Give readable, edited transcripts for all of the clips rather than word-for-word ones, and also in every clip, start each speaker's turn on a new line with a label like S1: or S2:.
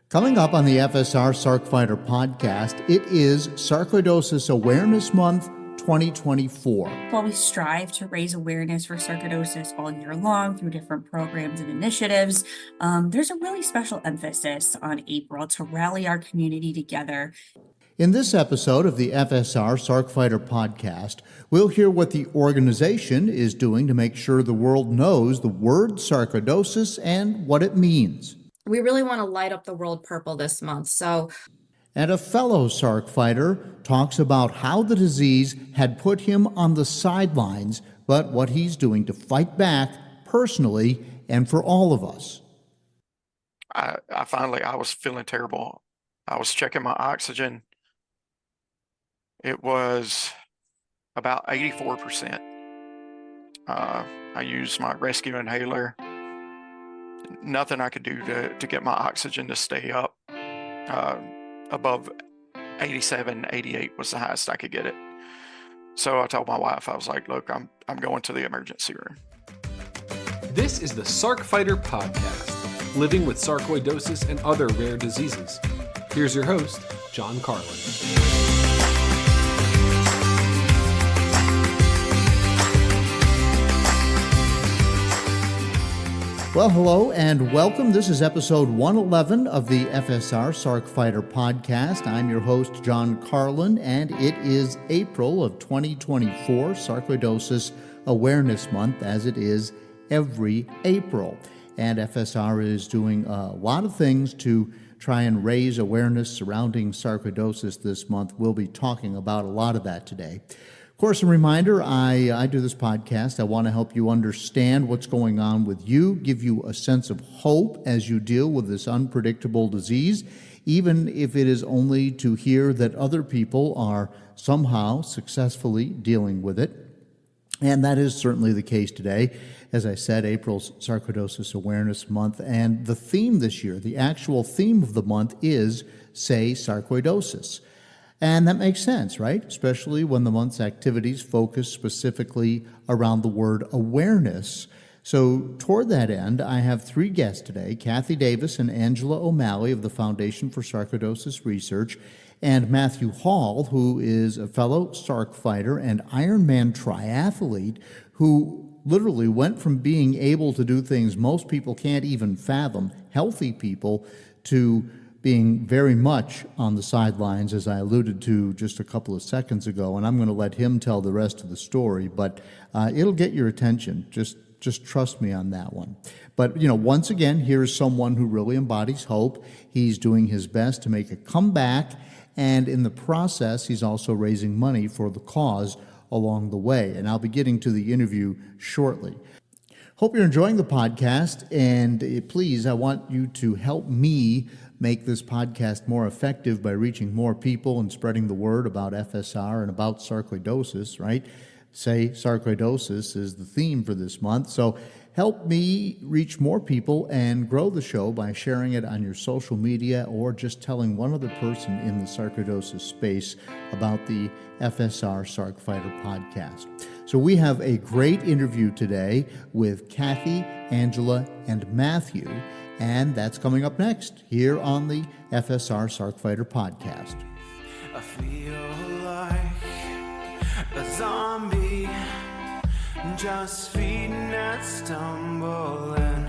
S1: Coming up on the FSR Sarc Fighter podcast, it is Sarcoidosis Awareness Month 2024.
S2: While we strive to raise awareness for sarcoidosis all year long through different programs and initiatives, there's a really special emphasis on April to rally our community together.
S1: In this episode of the FSR Sarc Fighter podcast, we'll hear what the organization is doing to make sure the world knows the word sarcoidosis and what it means.
S3: We really want to light up the world purple this month.
S1: And a fellow Sarc fighter talks about how the disease had put him on the sidelines, but what he's doing to fight back personally and for all of us.
S4: I was feeling terrible. I was checking my oxygen. It was about 84%. I used my rescue inhaler. Nothing I could do to get my oxygen to stay up. Above 87, 88 was the highest I could get it. So I told my wife, I was like, look, I'm going to the emergency room.
S5: This is the Sarc Fighter podcast, living with sarcoidosis and other rare diseases. Here's your host, John Carlin.
S1: Well, hello and welcome. This is episode 111 of the FSR Sarc Fighter podcast. I'm your host, John Carlin, and it is April of 2024, Sarcoidosis Awareness Month, as it is every April. And FSR is doing a lot of things to try and raise awareness surrounding sarcoidosis this month. We'll be talking about a lot of that today. Of course, a reminder, I do this podcast. I want to help you understand what's going on with you, give you a sense of hope as you deal with this unpredictable disease, even if it is only to hear that other people are somehow successfully dealing with it. And that is certainly the case today. As I said, April's Sarcoidosis Awareness Month, and the theme this year, the actual theme of the month is Say Sarcoidosis. And that makes sense, right? Especially when the month's activities focus specifically around the word awareness. So toward that end, I have three guests today, Cathi Davis and Angela O'Malley of the Foundation for Sarcoidosis Research, and Mathew Hall, who is a fellow Sarc fighter and Ironman triathlete who literally went from being able to do things most people can't even fathom, healthy people, to being very much on the sidelines, as I alluded to just a couple of seconds ago, and I'm going to let him tell the rest of the story, but it'll get your attention. Just trust me on that one. But, once again, here's someone who really embodies hope. He's doing his best to make a comeback, and in the process, he's also raising money for the cause along the way, and I'll be getting to the interview shortly. Hope you're enjoying the podcast, and please, I want you to help me make this podcast more effective by reaching more people and spreading the word about FSR and about sarcoidosis, right? Say Sarcoidosis is the theme for this month. So help me reach more people and grow the show by sharing it on your social media or just telling one other person in the sarcoidosis space about the FSR Sarc Fighter podcast. So we have a great interview today with Cathi, Angela, and Mathew, and that's coming up next here on the FSR Sarc Fighter podcast.
S6: I feel like a zombie, just feeding and stumbling.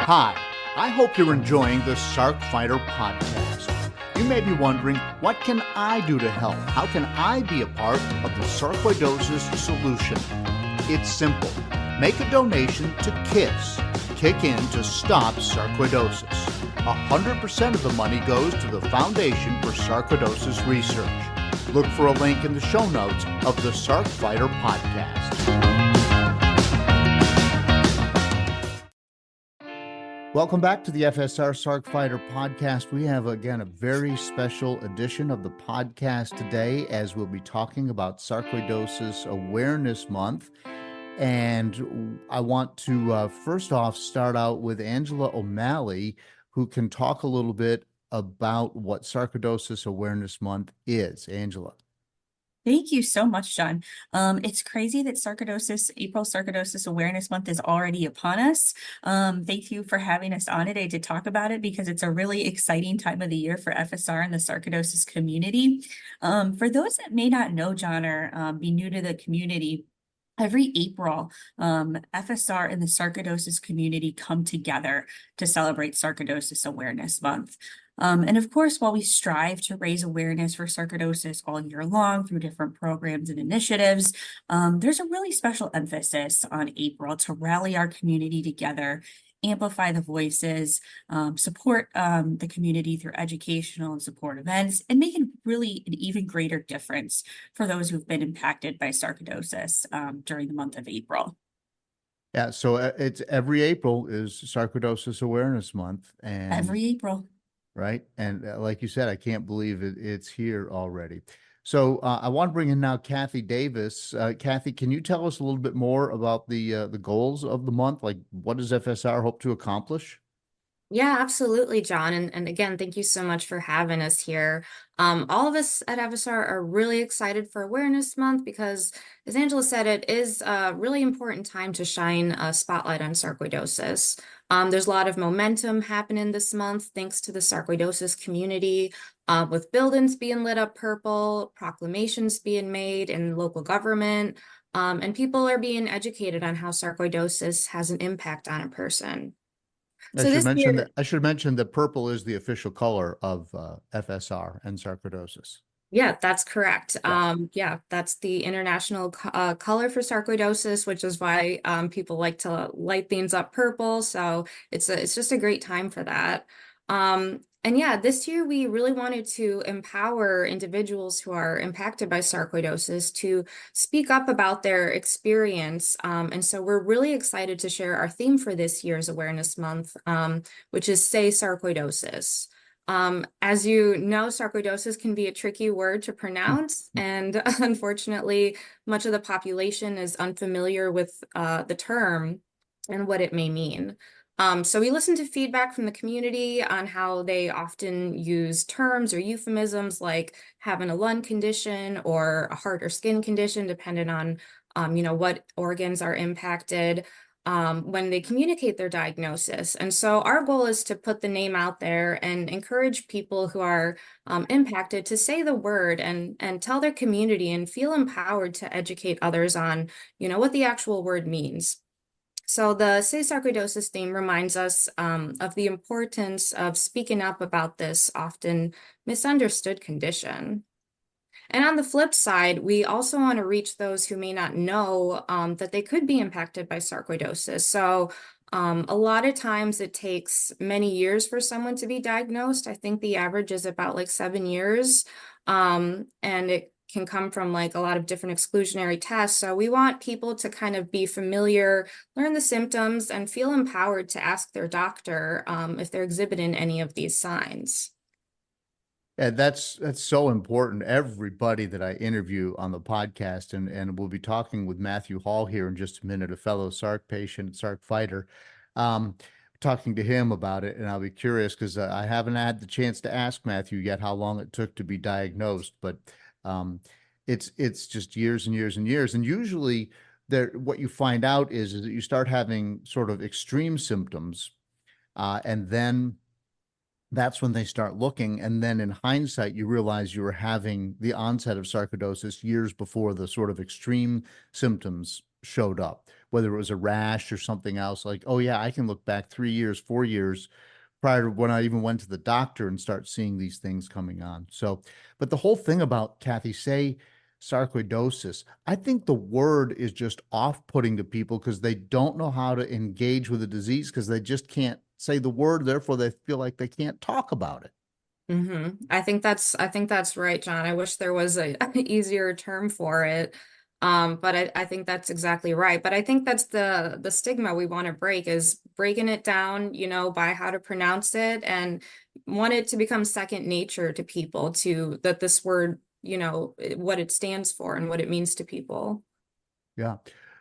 S1: Hi, I hope you're enjoying the Sarc Fighter podcast. You may be wondering, what can I do to help? How can I be a part of the sarcoidosis solution? It's simple. Make a donation to KISS, Kick In to Stop Sarcoidosis. 100% of the money goes to the Foundation for Sarcoidosis Research. Look for a link in the show notes of the Sarc Fighter podcast. Welcome back to the FSR Sarc Fighter podcast. We have, again, a very special edition of the podcast today as we'll be talking about Sarcoidosis Awareness Month. And I want to first off start out with Angela O'Malley, who can talk a little bit about what Sarcoidosis Awareness Month is. Angela.
S2: Thank you so much, John. It's crazy that April Sarcoidosis Awareness Month is already upon us. Thank you for having us on today to talk about it because it's a really exciting time of the year for FSR and the sarcoidosis community. For those that may not know John or be new to the community, every April, FSR and the sarcoidosis community come together to celebrate Sarcoidosis Awareness Month. And of course, while we strive to raise awareness for sarcoidosis all year long through different programs and initiatives, there's a really special emphasis on April to rally our community together, amplify the voices, support the community through educational and support events, and make really an even greater difference for those who've been impacted by sarcoidosis during the month of April.
S1: Yeah, so it's every April is Sarcoidosis Awareness Month, and
S2: Every April.
S1: right? And like you said, I can't believe it's here already. So I want to bring in now Cathi Davis. Cathi, can you tell us a little bit more about the goals of the month? Like, what does FSR hope to accomplish?
S3: Yeah, absolutely, John. And again, thank you so much for having us here. All of us at FSR are really excited for Awareness Month because, as Angela said, it is a really important time to shine a spotlight on sarcoidosis. There's a lot of momentum happening this month thanks to the sarcoidosis community, with buildings being lit up purple, proclamations being made in local government, and people are being educated on how sarcoidosis has an impact on a person. So this year,
S1: I should mention that purple is the official color of FSR and sarcoidosis.
S3: yeah, that's correct.
S1: Yes.
S3: Yeah, that's the international color for sarcoidosis, which is why people like to light things up purple. So it's just a great time for that. And yeah, this year we really wanted to empower individuals who are impacted by sarcoidosis to speak up about their experience. And so we're really excited to share our theme for this year's Awareness Month, which is Say Sarcoidosis. As you know, sarcoidosis can be a tricky word to pronounce, and unfortunately, much of the population is unfamiliar with the term and what it may mean. So we listened to feedback from the community on how they often use terms or euphemisms like having a lung condition or a heart or skin condition, depending on what organs are impacted when they communicate their diagnosis. And so our goal is to put the name out there and encourage people who are impacted to say the word and tell their community and feel empowered to educate others on, what the actual word means. So the Say Sarcoidosis theme reminds us of the importance of speaking up about this often misunderstood condition. And on the flip side, we also want to reach those who may not know that they could be impacted by sarcoidosis. So a lot of times it takes many years for someone to be diagnosed. I think the average is about like 7 years. And it can come from like a lot of different exclusionary tests. So we want people to kind of be familiar, learn the symptoms, and feel empowered to ask their doctor if they're exhibiting any of these signs.
S1: Yeah, that's so important. Everybody that I interview on the podcast, and we'll be talking with Mathew Hall here in just a minute, a fellow Sarc patient, Sarc Fighter, talking to him about it, and I'll be curious because I haven't had the chance to ask Mathew yet how long it took to be diagnosed, but it's just years and years and years. And usually what you find out is that you start having sort of extreme symptoms, and then that's when they start looking. And then in hindsight, you realize you were having the onset of sarcoidosis years before the sort of extreme symptoms showed up, whether it was a rash or something else. Like, oh yeah, I can look back 3 years, 4 years prior to when I even went to the doctor and start seeing these things coming on. So, but the whole thing about, Cathi, say sarcoidosis, I think the word is just off-putting to people because they don't know how to engage with the disease because they just can't say the word, therefore they feel like they can't talk about it.
S3: I think that's right, John. I wish there was an easier term for it. But I think that's exactly right. But I think that's the stigma we want to break, is breaking it down, by how to pronounce it, and want it to become second nature to people, to that this word, what it stands for and what it means to people.
S1: Yeah.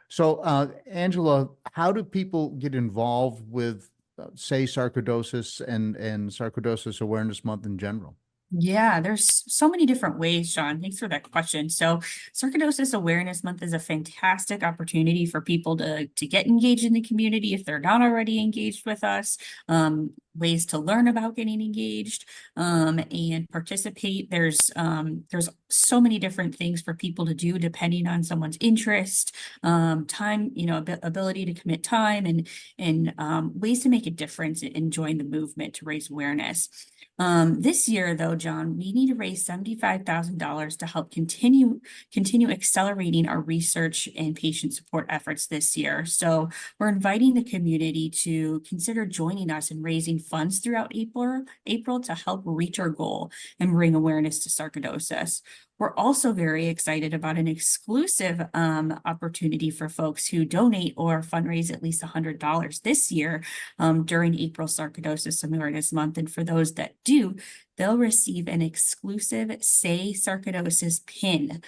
S1: So, Angela, how do people get involved with, say, sarcoidosis and Sarcoidosis Awareness Month in general?
S2: Yeah, there's so many different ways, Sean. Thanks for that question. So, Sarcoidosis Awareness Month is a fantastic opportunity for people to get engaged in the community if they're not already engaged with us. Ways to learn about getting engaged and participate. There's so many different things for people to do depending on someone's interest, time, ability to commit time, and ways to make a difference and join the movement to raise awareness. This year, though, John, we need to raise $75,000 to help continue accelerating our research and patient support efforts this year. So we're inviting the community to consider joining us in raising funds throughout April to help reach our goal and bring awareness to sarcoidosis. We're also very excited about an exclusive opportunity for folks who donate or fundraise at least $100 this year during April Sarcoidosis Awareness Month. And for those that do, they'll receive an exclusive Say Sarcoidosis pin,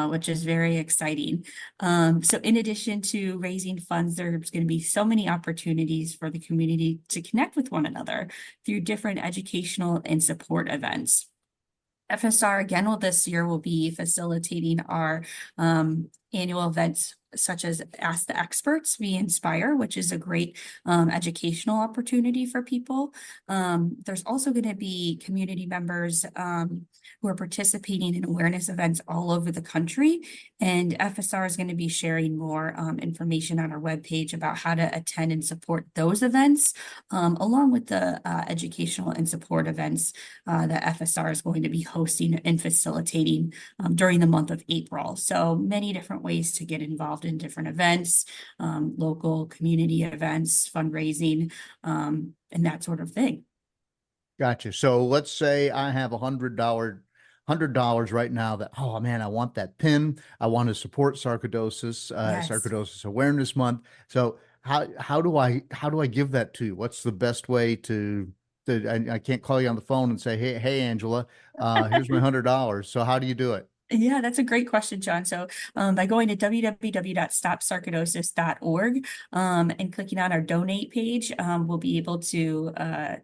S2: which is very exciting. So in addition to raising funds, there's going to be so many opportunities for the community to connect with one another through different educational and support events. FSR again this year will be facilitating our annual events such as Ask the Experts, We Inspire, which is a great educational opportunity for people. There's also going to be community members who are participating in awareness events all over the country. And FSR is going to be sharing more information on our webpage about how to attend and support those events, along with the educational and support events that FSR is going to be hosting and facilitating during the month of April. So many different ways to get involved in different events, local community events, fundraising, and that sort of thing.
S1: Gotcha. So let's say I have $100 right now that, oh man, I want that pin. I want to support sarcoidosis,
S2: Yes.
S1: Sarcoidosis Awareness Month. So how do I give that to you? What's the best way to I can't call you on the phone and say, hey, Angela, here's my $100. So how do you do it?
S2: Yeah, that's a great question, John. So by going to www.stopsarcoidosis.org and clicking on our donate page, we'll be able to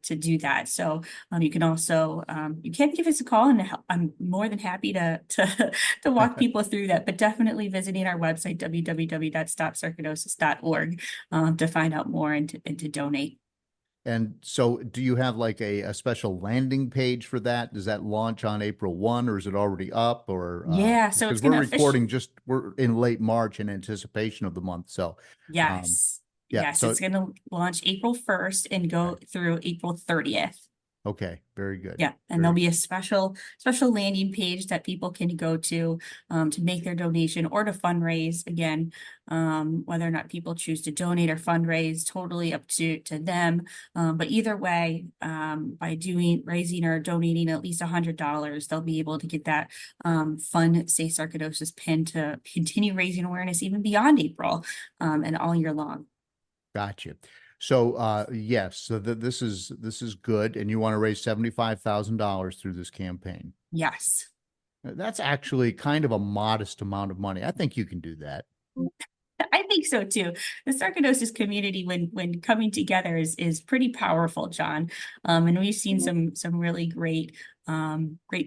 S2: do that. So you can also you can give us a call, and I'm more than happy to walk people through that. But definitely visiting our website www.stopsarcoidosis.org to find out more and to donate.
S1: And so do you have like a special landing page for that? Does that launch on April 1 or is it already up? Or
S2: Yeah, so it's
S1: because we're
S2: gonna
S1: recording we're in late March in anticipation of the month. So
S2: yes.
S1: yeah,
S2: Yes,
S1: so
S2: it's going to launch April 1st and go through April 30th.
S1: okay, very good.
S2: Yeah, and there'll be a special landing page that people can go to make their donation or to fundraise. Again, whether or not people choose to donate or fundraise, totally up to them. But either way, by raising or donating at least $100, they'll be able to get that fun Say Sarcoidosis pin to continue raising awareness even beyond April and all year long.
S1: Gotcha. So yes, so this is good, and you want to raise $75,000 through this campaign.
S2: Yes.
S1: That's actually kind of a modest amount of money. I think you can do that.
S2: I think so too. The sarcoidosis community, when coming together, is pretty powerful, John. And we've seen some really great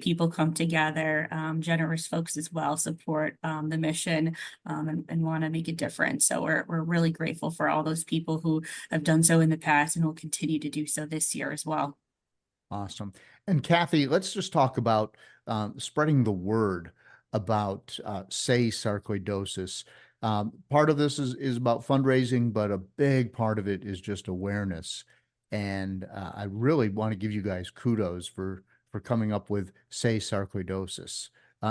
S2: people come together, generous folks as well, support the mission and want to make a difference. So we're really grateful for all those people who have done so in the past and will continue to do so this year as well.
S1: Awesome. And Cathi, let's just talk about spreading the word about Say Sarcoidosis. Part of this is about fundraising, but a big part of it is just awareness. And I really want to give you guys kudos for coming up with Say Sarcoidosis.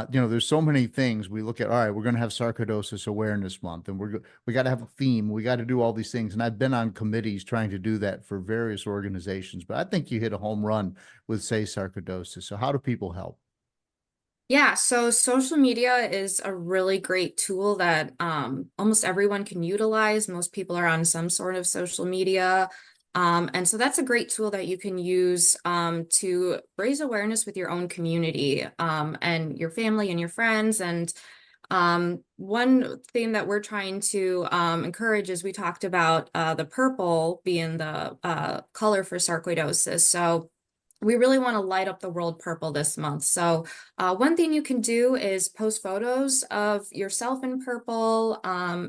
S1: There's so many things we look at. All right, we're going to have Sarcoidosis Awareness Month, and we got to have a theme. We got to do all these things. And I've been on committees trying to do that for various organizations, but I think you hit a home run with Say Sarcoidosis. So how do people help?
S3: Yeah, so social media is a really great tool that almost everyone can utilize. Most people are on some sort of social media. And so that's a great tool that you can use to raise awareness with your own community and your family and your friends. And one thing that we're trying to encourage is we talked about the purple being the color for sarcoidosis. So we really want to light up the world purple this month. So one thing you can do is post photos of yourself in purple,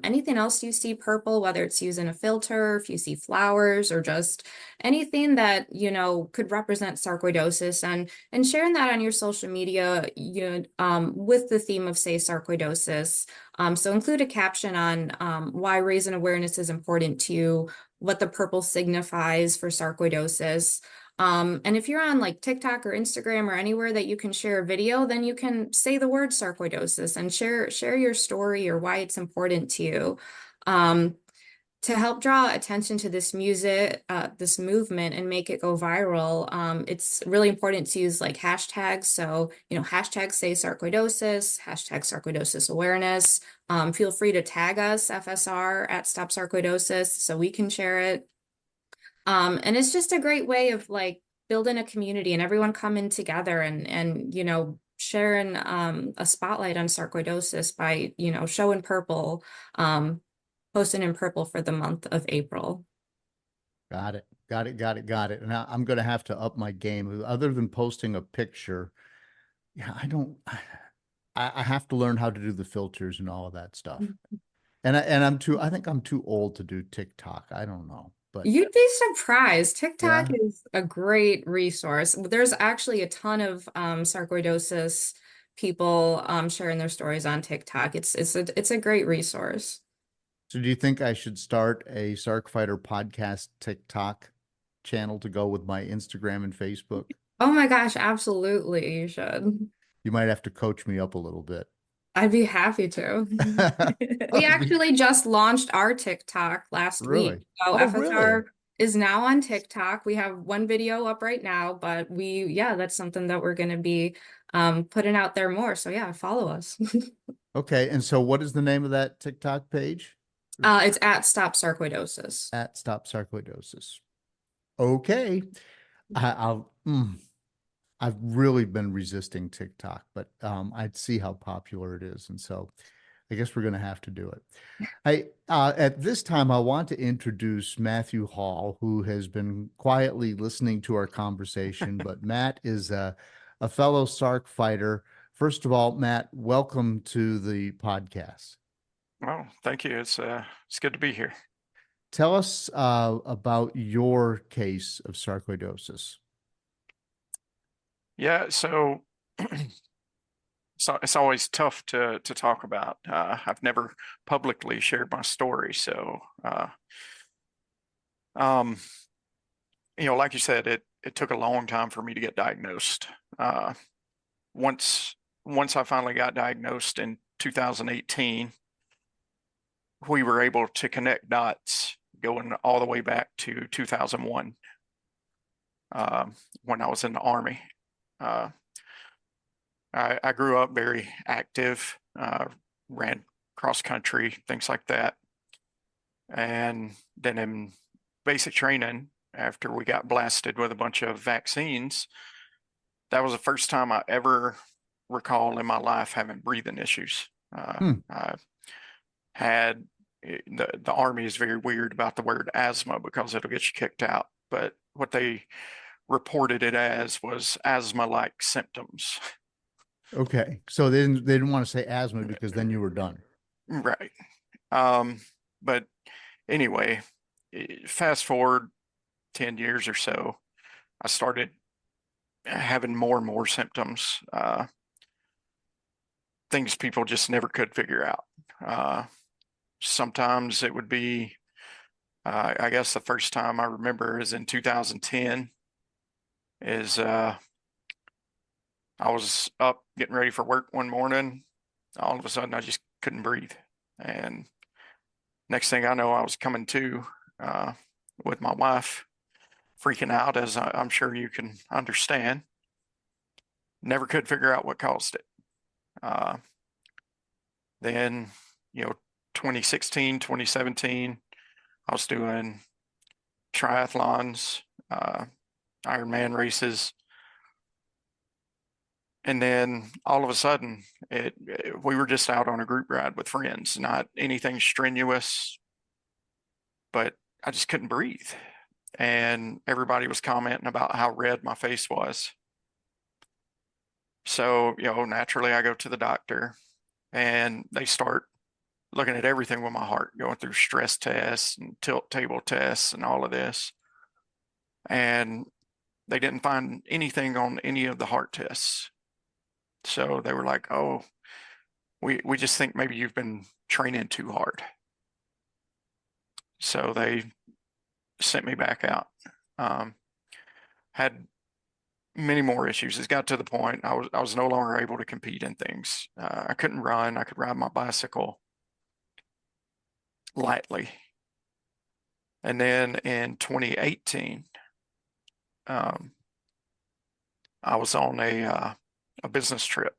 S3: anything else you see purple, whether it's using a filter, if you see flowers, or just anything that, could represent sarcoidosis, and sharing that on your social media, with the theme of, say, sarcoidosis. So include a caption on why raising awareness is important to you, what the purple signifies for sarcoidosis. And if you're on like TikTok or Instagram or anywhere that you can share a video, then you can say the word sarcoidosis and share your story or why it's important to you. To help draw attention to this this movement and make it go viral, it's really important to use like hashtags. So, hashtag say sarcoidosis, hashtag sarcoidosis awareness. Feel free to tag us, FSR at Stop Sarcoidosis, so we can share it. And it's just a great way of like building a community and everyone coming together and sharing a spotlight on sarcoidosis by, showing purple, posting in purple for the month of April.
S1: Got it. And now I'm going to have to up my game. Other than posting a picture, I have to learn how to do the filters and all of that stuff. And I think I'm too old to do TikTok. I don't know. But
S3: you'd be surprised. TikTok is a great resource. There's actually a ton of sarcoidosis people sharing their stories on TikTok. It's a great resource.
S1: So do you think I should start a Sarc Fighter podcast TikTok channel to go with my Instagram and Facebook?
S3: Oh my gosh, absolutely. You should.
S1: You might have to coach me up a little bit.
S3: I'd be happy to. We actually just launched our TikTok last week. So FSR is now on TikTok. We have one video up right now, but that's something that we're going to be putting out there more. So yeah, follow us.
S1: Okay. And so what is the name of that TikTok page?
S3: It's at Stop Sarcoidosis.
S1: At Stop Sarcoidosis. Okay. I've really been resisting TikTok, but I'd see how popular it is. And so I guess we're going to have to do it. At this time, I want to introduce Mathew Hall, who has been quietly listening to our conversation, but Matt is a fellow Sarc fighter. First of all, Matt, welcome to the podcast.
S4: Well, thank you. It's good to be here.
S1: Tell us about your case of sarcoidosis.
S4: Yeah, so it's always tough to talk about. I've never publicly shared my story, so like you said, it took a long time for me to get diagnosed. Once I finally got diagnosed in 2018, we were able to connect dots going all the way back to 2001, when I was in the Army. I grew up very active, ran cross country, things like that. And then in basic training, after we got blasted with a bunch of vaccines, that was the first time I ever recall in my life having breathing issues. I had the Army is very weird about the word asthma because it'll get you kicked out. But what they reported it as was asthma-like symptoms.
S1: Okay, so they didn't want to say asthma because then you were done.
S4: Right. But anyway, fast forward 10 years or so, I started having more and more symptoms, things people just never could figure out. Sometimes it would be, I guess the first time I remember is in 2010, is I was up getting ready for work one morning. All of a sudden, I just couldn't breathe. And next thing I know, I was coming to with my wife, freaking out, as I'm sure you can understand. Never could figure out what caused it. Then, 2016, 2017, I was doing triathlons, Ironman races. And then all of a sudden, we were just out on a group ride with friends, not anything strenuous, but I just couldn't breathe. and everybody was commenting about how red my face was. So, naturally I go to the doctor, and they start looking at everything with my heart, going through stress tests and tilt table tests and all of this. And they didn't find anything on any of the heart tests. So they were like, oh, we just think maybe you've been training too hard. So they sent me back out. Had many more issues. It got to the point I was no longer able to compete in things. I couldn't run. I could ride my bicycle lightly. And then in 2018, I was on a business trip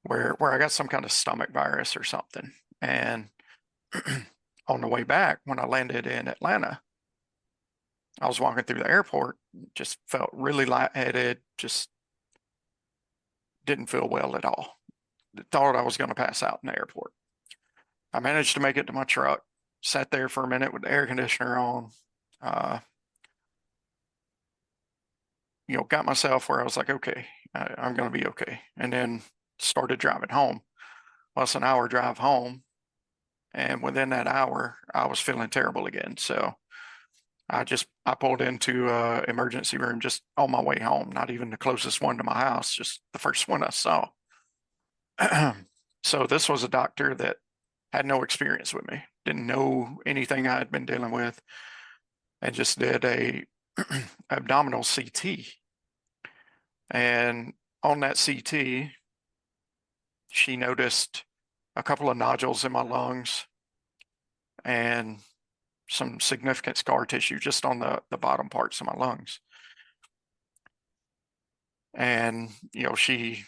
S4: where I got some kind of stomach virus or something. And on the way back, when I landed in Atlanta, I was walking through the airport, just felt really lightheaded, just didn't feel well at all. Thought I was going to pass out in the airport. I managed to make it to my truck, sat there for a minute with the air conditioner on, got myself where I was like, okay, I'm going to be okay. And then started driving home. Well, it's an hour drive home. And within that hour, I was feeling terrible again. So I pulled into emergency room just on my way home, not even the closest one to my house, just the first one I saw. So this was a doctor that had no experience with me, didn't know anything I had been dealing with, and just did a abdominal CT. And on that CT, she noticed a couple of nodules in my lungs and some significant scar tissue just on the bottom parts of my lungs. And, she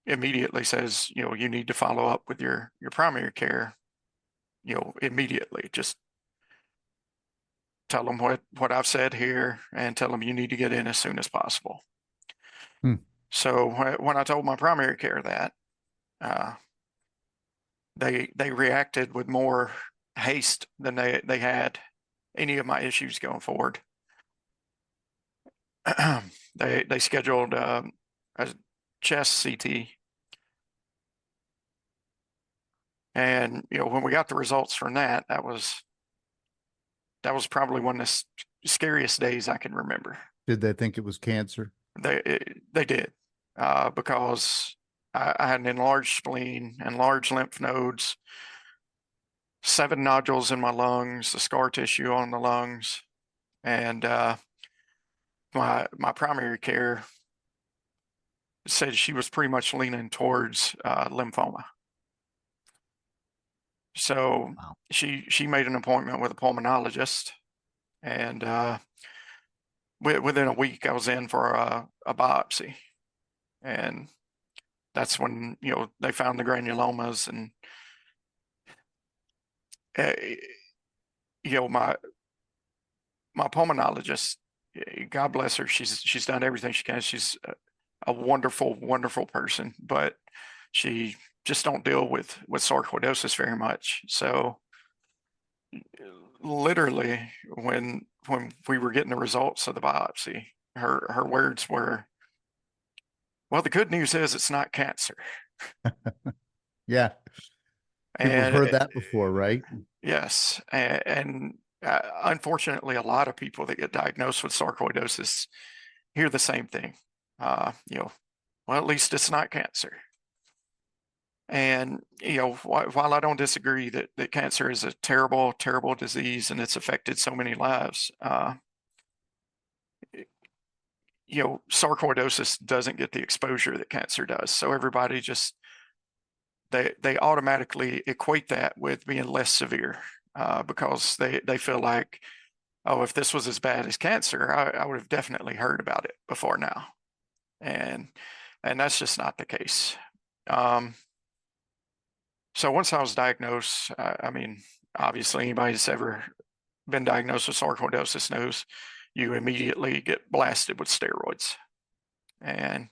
S4: immediately says, you need to follow up with your primary care, immediately. Just tell them what I've said here and tell them you need to get in as soon as possible. So when I told my primary care that, they reacted with more haste than they had any of my issues going forward. They scheduled a chest CT, and when we got the results from that was probably one of the scariest days I can remember.
S1: Did they think it was cancer?
S4: They did, because I had an enlarged spleen, enlarged lymph nodes, 7 nodules in my lungs, the scar tissue on the lungs, and my primary care said she was pretty much leaning towards lymphoma. So
S1: wow.
S4: She made an appointment with a pulmonologist, and within a week I was in for a biopsy, and that's when they found the granulomas. And my pulmonologist, God bless her, she's done everything she can. She's a wonderful, wonderful person, but she just don't deal with sarcoidosis very much. So literally when we were getting the results of the biopsy, her words were, well, the good news is it's not cancer.
S1: Yeah. People have heard that before, right?
S4: Yes. And unfortunately, a lot of people that get diagnosed with sarcoidosis hear the same thing. Well, at least it's not cancer. And, while I don't disagree that cancer is a terrible, terrible disease and it's affected so many lives, sarcoidosis doesn't get the exposure that cancer does. So everybody just, they automatically equate that with being less severe, because they feel like, oh, if this was as bad as cancer, I would have definitely heard about it before now. And that's just not the case. So once I was diagnosed, I mean, obviously anybody that's ever been diagnosed with sarcoidosis knows you immediately get blasted with steroids. And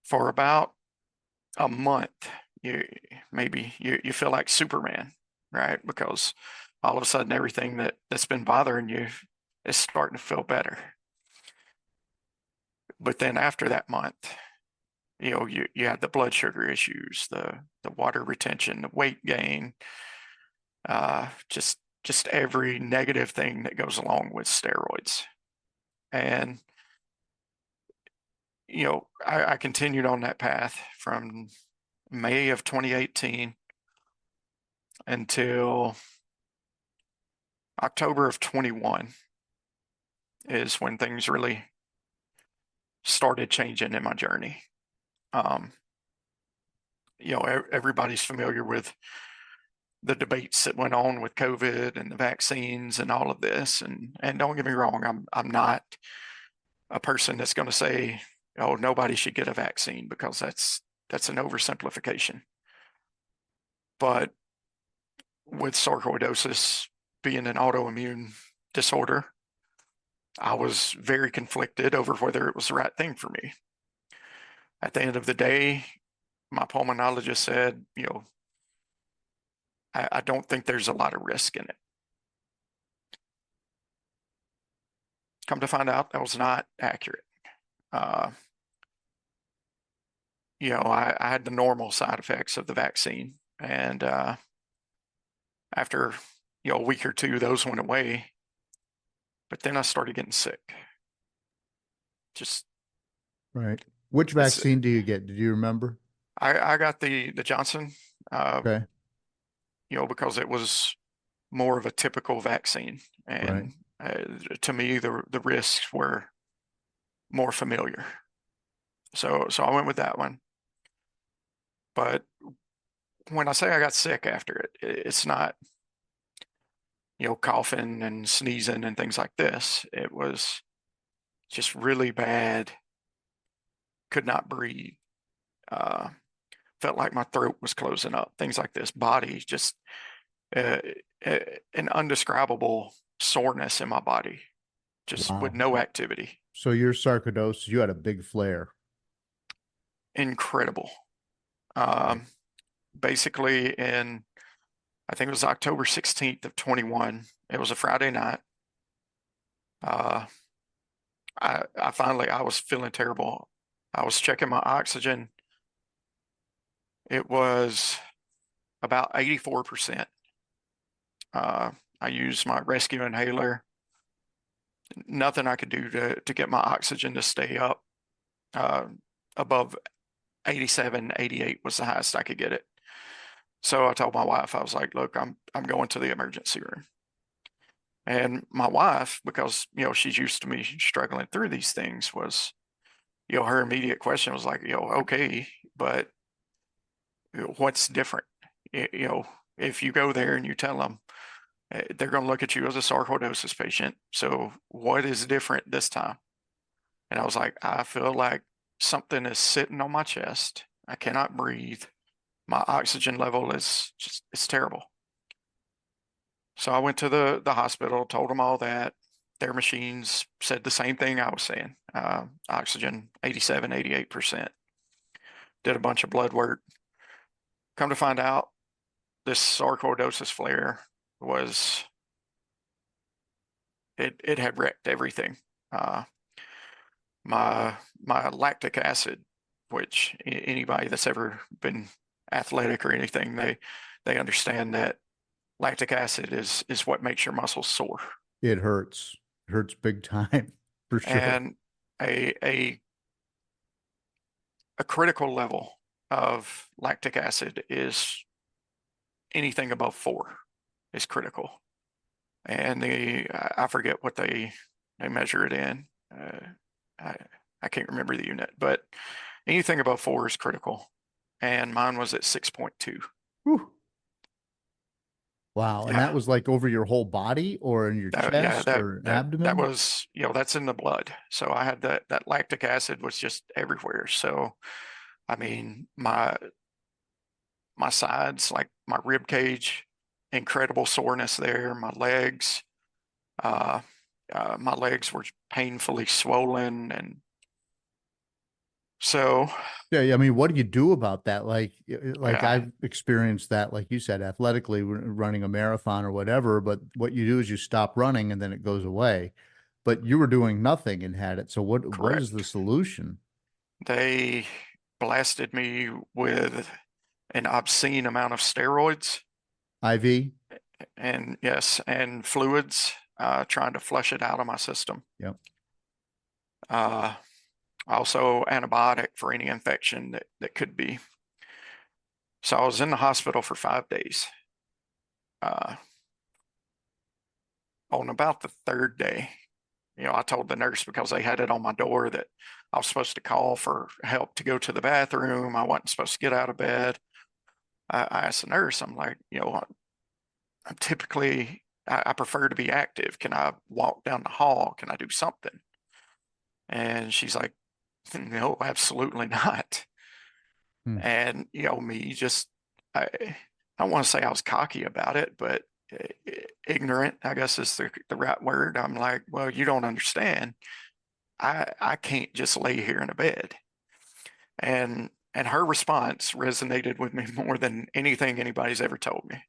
S4: for about a month, you feel like Superman, right? Because all of a sudden everything that's been bothering you is starting to feel better. But then after that month, you had the blood sugar issues, the water retention, the weight gain, just every negative thing that goes along with steroids. And I continued on that path from May of 2018 until October of 21 is when things really started changing in my journey. Everybody's familiar with the debates that went on with COVID and the vaccines and all of this. And don't get me wrong, I'm not a person that's going to say, oh, nobody should get a vaccine, because that's an oversimplification. But with sarcoidosis being an autoimmune disorder, I was very conflicted over whether it was the right thing for me. At the end of the day, my pulmonologist said, I don't think there's a lot of risk in it. Come to find out, that was not accurate. I had the normal side effects of the vaccine, and after a week or two, those went away. But then I started getting sick. Just
S1: Right. Which vaccine do you get? Did you remember?
S4: I got the Johnson.
S1: Okay.
S4: Because it was more of a typical vaccine, and to me, the risks were more familiar. So I went with that one. But when I say I got sick after it, it's not, coughing and sneezing and things like this. It was just really bad. Could not breathe. Felt like my throat was closing up. Things like this. Body just an undescribable soreness in my body, just with no activity.
S1: So your sarcoidosis, you had a big flare.
S4: Incredible. Basically I think it was October 16th of 21. It was a Friday night. I was feeling terrible. I was checking my oxygen. It was about 84%. I used my rescue inhaler. Nothing I could do to get my oxygen to stay up. Above 87, 88 was the highest I could get it. So I told my wife, I was like, look, I'm going to the emergency room. And my wife, because, she's used to me struggling through these things, was, her immediate question was like, okay, but what's different? If you go there and you tell them, they're going to look at you as a sarcoidosis patient. So what is different this time? And I was like, I feel like something is sitting on my chest. I cannot breathe. My oxygen level it's terrible. So I went to the hospital, told them all that. Their machines said the same thing I was saying. Oxygen 87, 88%. Did a bunch of blood work. Come to find out, this sarcoidosis flare it had wrecked everything. My lactic acid, which anybody that's ever been athletic or anything, they understand that lactic acid is what makes your muscles sore.
S1: It hurts. It hurts big time, for sure.
S4: And a critical level of lactic acid is anything above 4 is critical. And I forget what they measure it in. I can't remember the unit, but anything above 4 is critical. And mine was at 6.2.
S1: Whew. Wow. And
S4: Yeah.
S1: that was like over your whole body or in your chest or abdomen?
S4: That was, that's in the blood. So I had that lactic acid was just everywhere. So, I mean, my sides, like my rib cage, incredible soreness there. My legs were painfully swollen, and So,
S1: Yeah, I mean, what do you do about that? Like
S4: yeah,
S1: I've experienced that, like you said, athletically running a marathon or whatever, but what you do is you stop running and then it goes away. But you were doing nothing and had it. So what is the
S4: correct.
S1: solution?
S4: They blasted me with an obscene amount of steroids
S1: IV?
S4: and yes, and fluids, trying to flush it out of my system.
S1: Yep.
S4: Uh, Also antibiotic for any infection that could be. So I was in the hospital for 5 days. On about the third day, I told the nurse, because they had it on my door, that I was supposed to call for help to go to the bathroom. I wasn't supposed to get out of bed. I asked the nurse, I'm like, I'm typically, I prefer to be active. Can I walk down the hall? Can I do something? And she's like, no, absolutely not.
S1: Hmm.
S4: And, me just, I don't want to say I was cocky about it, but ignorant, I guess is the right word. I'm like, well, you don't understand. I can't just lay here in a bed. And her response resonated with me more than anything anybody's ever told me.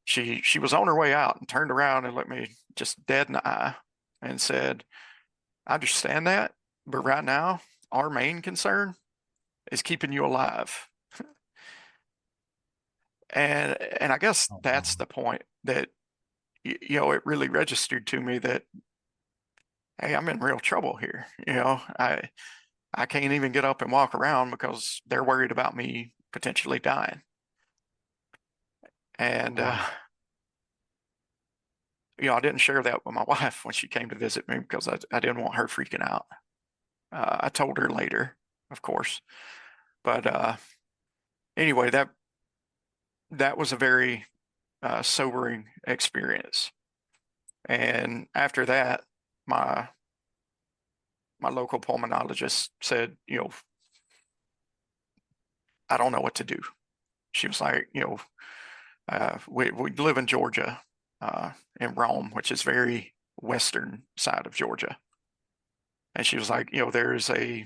S4: She was on her way out and turned around and looked me just dead in the eye and said, I understand that, but right now, our main concern is keeping you alive. And I guess
S1: Oh,
S4: that's the point that it really registered to me that, hey, I'm in real trouble here. I can't even get up and walk around because they're worried about me potentially dying. And
S1: wow.
S4: I didn't share that with my wife when she came to visit me because I didn't want her freaking out. I told her later, of course. But anyway, that was a very sobering experience. And after that, my local pulmonologist said, I don't know what to do. She was like, we live in Georgia, in Rome, which is very western side of Georgia. And she was like, there's a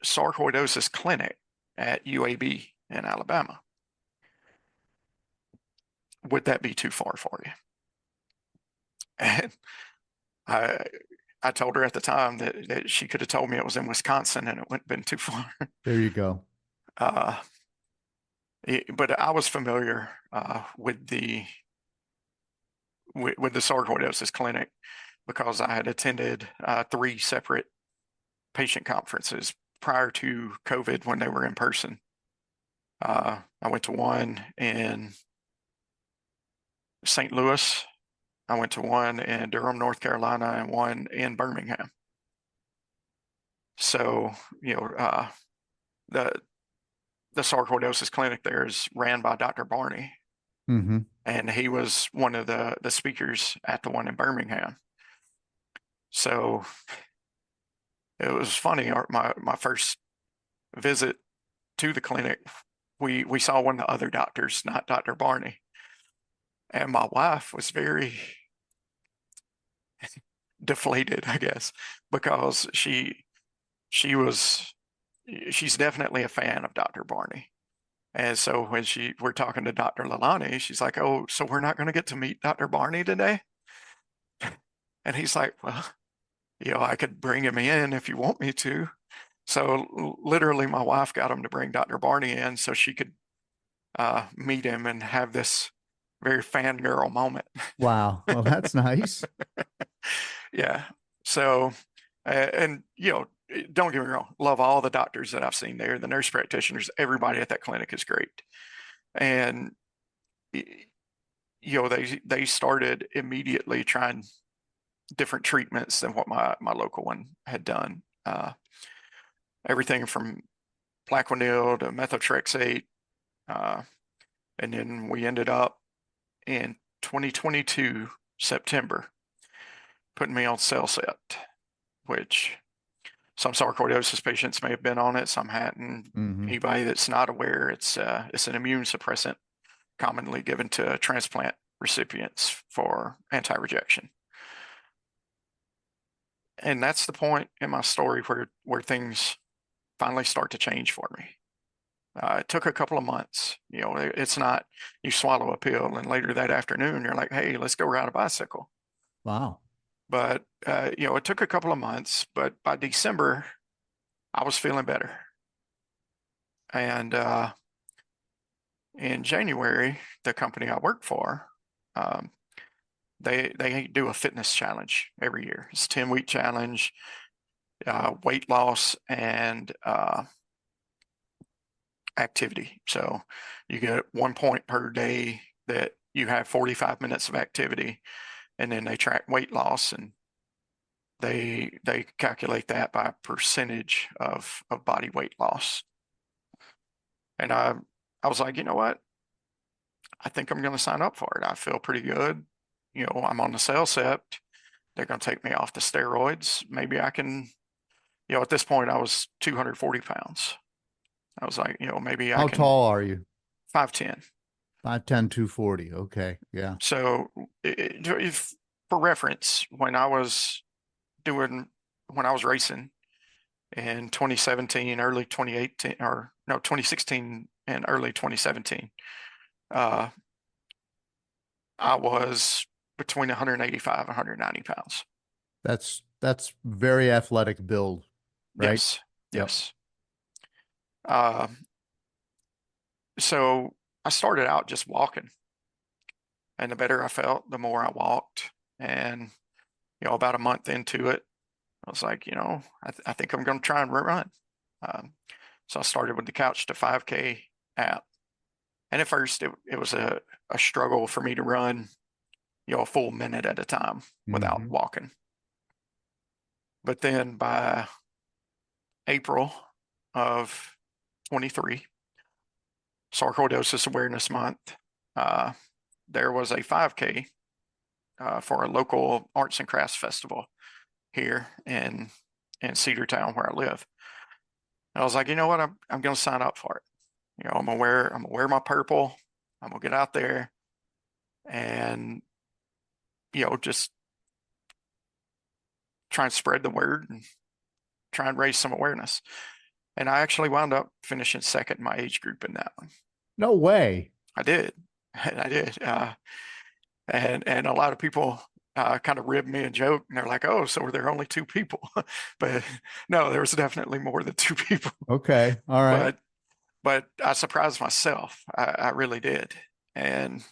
S4: sarcoidosis clinic at UAB in Alabama. Would that be too far for you? And I I told her at the time that she could have told me it was in Wisconsin and it wouldn't have been too far.
S1: There you go.
S4: But I was familiar with the sarcoidosis clinic because I had attended 3 separate patient conferences prior to COVID when they were in person. I went to one in St. Louis. I went to one in Durham, North Carolina, and one in Birmingham. So, the sarcoidosis clinic there is ran by Dr. Barney,
S1: Mm-hmm.
S4: and he was one of the speakers at the one in Birmingham. So it was funny. My first visit to the clinic, we saw one of the other doctors, not Dr. Barney, and my wife was very deflated, I guess, because she's definitely a fan of Dr. Barney. And so when we're talking to Dr. Lalani, she's like, oh, so we're not going to get to meet Dr. Barney today? And he's like, well, I could bring him in if you want me to. So literally my wife got him to bring Dr. Barney in so she could meet him and have this very fangirl moment.
S1: Wow. Well, that's nice.
S4: Yeah. So, and don't get me wrong, love all the doctors that I've seen there, the nurse practitioners, everybody at that clinic is great. And, they started immediately trying different treatments than what my local one had done. Everything from Plaquenil to methotrexate. And then we ended up in 2022, September, putting me on CellCept, which some sarcoidosis patients may have been on it, some hadn't.
S1: Mm-hmm.
S4: Anybody that's not aware, it's an immune suppressant commonly given to transplant recipients for anti-rejection. And that's the point in my story where things finally start to change for me. It took a couple of months. You know, it's not you swallow a pill and later that afternoon you're like, hey, let's go ride a bicycle.
S1: Wow.
S4: But you know, it took a couple of months, but by December, I was feeling better. And in January, the company I work for, they do a fitness challenge every year. It's a 10-week challenge, weight loss and activity. So you get 1 point per day that you have 45 minutes of activity, and then they track weight loss, and they calculate that by percentage of body weight loss. And I was like, you know what? I think I'm going to sign up for it. I feel pretty good. You know, I'm on the CellCept. They're going to take me off the steroids. Maybe I can, you know, at this point I was 240 pounds. I was like, you know, maybe I
S1: How
S4: can.
S1: tall are you?
S4: 5'10".
S1: 5'10", 240. Okay. Yeah.
S4: So if for reference, when I was racing in 2017, early 2018, or no, 2016 and early 2017, I was between 185 and 190 pounds.
S1: That's very athletic build, right?
S4: Yes.
S1: Yep.
S4: Yes. So I started out just walking, and the better I felt, the more I walked. And, you know, about a month into it, I was like, you know, I think I'm going to try and run. So I started with the Couch to 5K app. And at first it was a struggle for me to run, you know, a full minute at a time without walking. But then by April of 23, Sarcoidosis Awareness Month, there was a 5K for a local arts and crafts festival here in Cedartown where I live. And I was like, you know what, I'm going to sign up for it. You know, I'm gonna wear my purple. I'm gonna get out there and, you know, just try and spread the word and try and raise some awareness. And I actually wound up finishing second in my age group in that one.
S1: No way.
S4: I did. I did. And a lot of people kind of rib me and joke, and they're like, oh, so were there only 2 people? But no, there was definitely more than 2 people.
S1: Okay. All right.
S4: But I surprised myself. I really did. And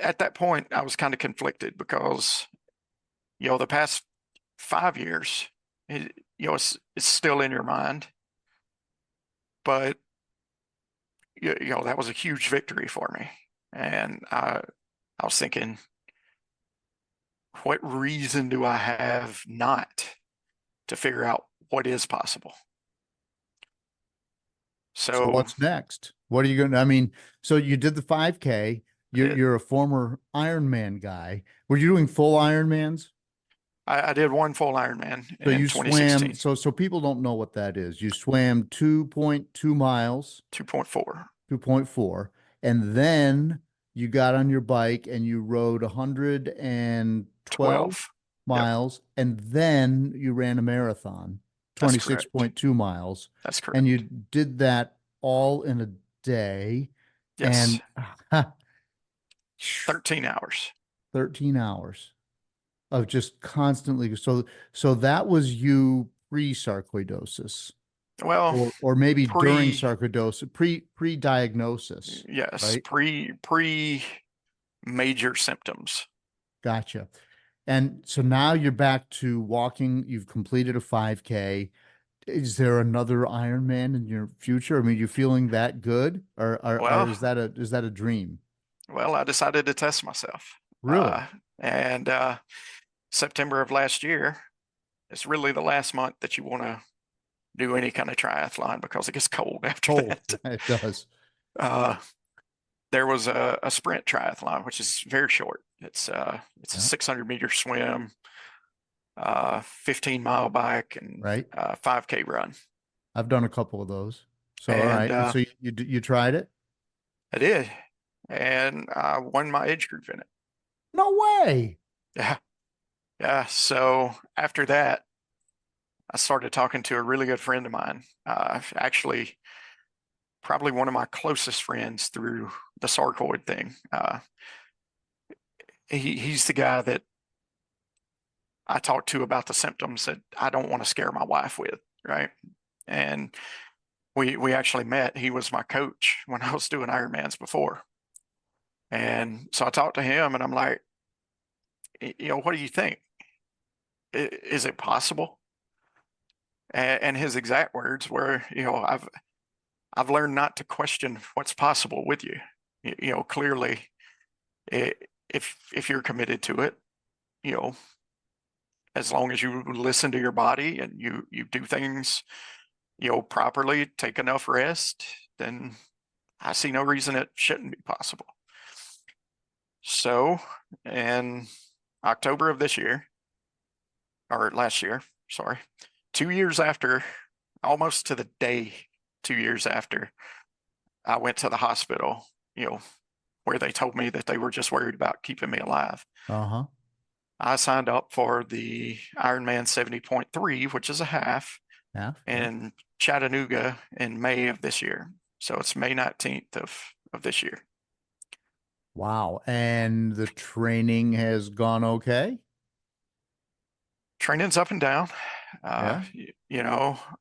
S4: at that point, I was kind of conflicted because, you know, the past 5 years, you know, it's still in your mind. But, you know, that was a huge victory for me. And I was thinking, what reason do I have not to figure out what is possible?
S1: So what's next? What are you going to, I mean, so you did the 5K, you're a former Ironman guy. Were you doing full Ironmans?
S4: I did one full Ironman
S1: So
S4: in
S1: you
S4: 2016.
S1: swam, so people don't know what that is. You swam 2.2 miles,
S4: 2.4.
S1: 2.4, and then you got on your bike and you rode 112
S4: 12.
S1: miles, and then you ran a marathon,
S4: That's correct.
S1: 26.2 miles.
S4: That's correct.
S1: And you did that all in a day.
S4: Yes.
S1: And
S4: 13 hours.
S1: 13 hours of just constantly. So that was you pre-sarcoidosis,
S4: Well,
S1: or maybe during
S4: pre,
S1: sarcoidosis, pre-diagnosis.
S4: yes,
S1: Right?
S4: pre major symptoms.
S1: Gotcha. And so now you're back to walking. You've completed a 5K. Is there another Ironman in your future? I mean, you feeling that good, or
S4: Well,
S1: is that a dream?
S4: well, I decided to test myself.
S1: Really?
S4: And September of last year, it's really the last month that you want to do any kind of triathlon because it gets cold after
S1: Cold.
S4: that.
S1: It does.
S4: There was a sprint triathlon, which is very short. It's a 600-meter swim, 15-mile bike, and
S1: Right.
S4: 5K run.
S1: I've done a couple of those. So, all
S4: And,
S1: right. And so you tried it?
S4: I did, and I won my age group in it.
S1: No way.
S4: Yeah. Yeah. So after that, I started talking to a really good friend of mine, actually probably one of my closest friends through the sarcoid thing. He's the guy that I talk to about the symptoms that I don't want to scare my wife with, right? And we actually met. He was my coach when I was doing Ironmans before. And so I talked to him and I'm like, what do you think? Is it possible? And his exact words were, I've learned not to question what's possible with you. Clearly, if you're committed to it, as long as you listen to your body and you do things, properly, take enough rest, then I see no reason it shouldn't be possible. So in October of this year, or last year, sorry, 2 years after, almost to the day, 2 years after, I went to the hospital, where they told me that they were just worried about keeping me alive.
S1: Uh-huh.
S4: I signed up for the Ironman 70.3, which is a half,
S1: Yeah.
S4: in Chattanooga in May of this year. So it's May 19th of this year.
S1: Wow. And the training has gone okay?
S4: Training's up and down.
S1: Yeah.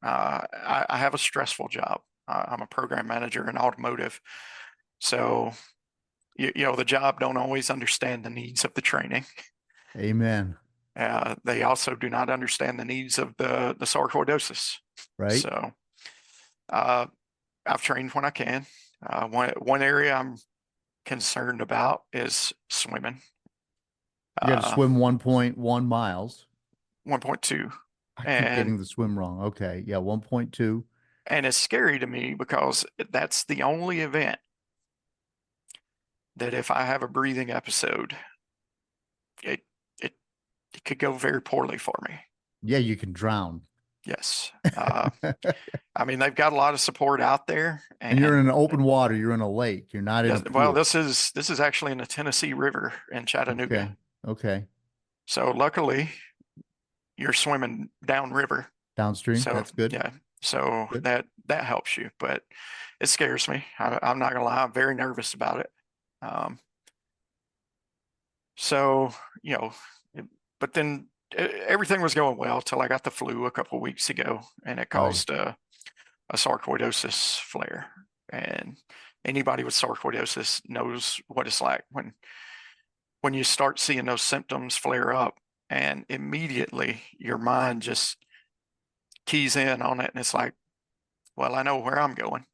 S4: I have a stressful job. I'm a program manager in automotive. So, the job don't always understand the needs of the training.
S1: Amen.
S4: They also do not understand the needs of the sarcoidosis.
S1: Right.
S4: So, I've trained when I can. One area I'm concerned about is swimming.
S1: You got to swim 1.1 miles.
S4: 1.2.
S1: I keep
S4: And
S1: getting the swim wrong. Okay. Yeah. 1.2.
S4: and it's scary to me because that's the only event that if I have a breathing episode, it could go very poorly for me.
S1: Yeah. You can drown.
S4: Yes. I mean, they've got a lot of support out there,
S1: And you're in open water. You're in a lake. You're not in a pool.
S4: well, this is actually in the Tennessee River in Chattanooga.
S1: Okay.
S4: So luckily, you're swimming downriver.
S1: Downstream.
S4: So
S1: That's good.
S4: yeah. So
S1: Good.
S4: that helps you, but it scares me. I'm not gonna lie. I'm very nervous about it. So, but then everything was going well till I got the flu a couple of weeks ago, and it caused a sarcoidosis flare. And anybody with sarcoidosis knows what it's like when you start seeing those symptoms flare up, and immediately your mind just keys in on it, and it's like, well, I know where I'm going.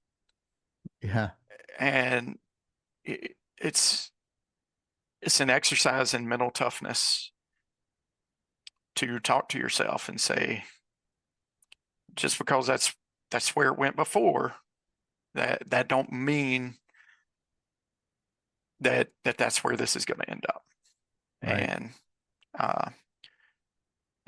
S1: Yeah.
S4: And it's an exercise in mental toughness to talk to yourself and say, just because that's where it went before, that don't mean that's where this is going to end up.
S1: Right.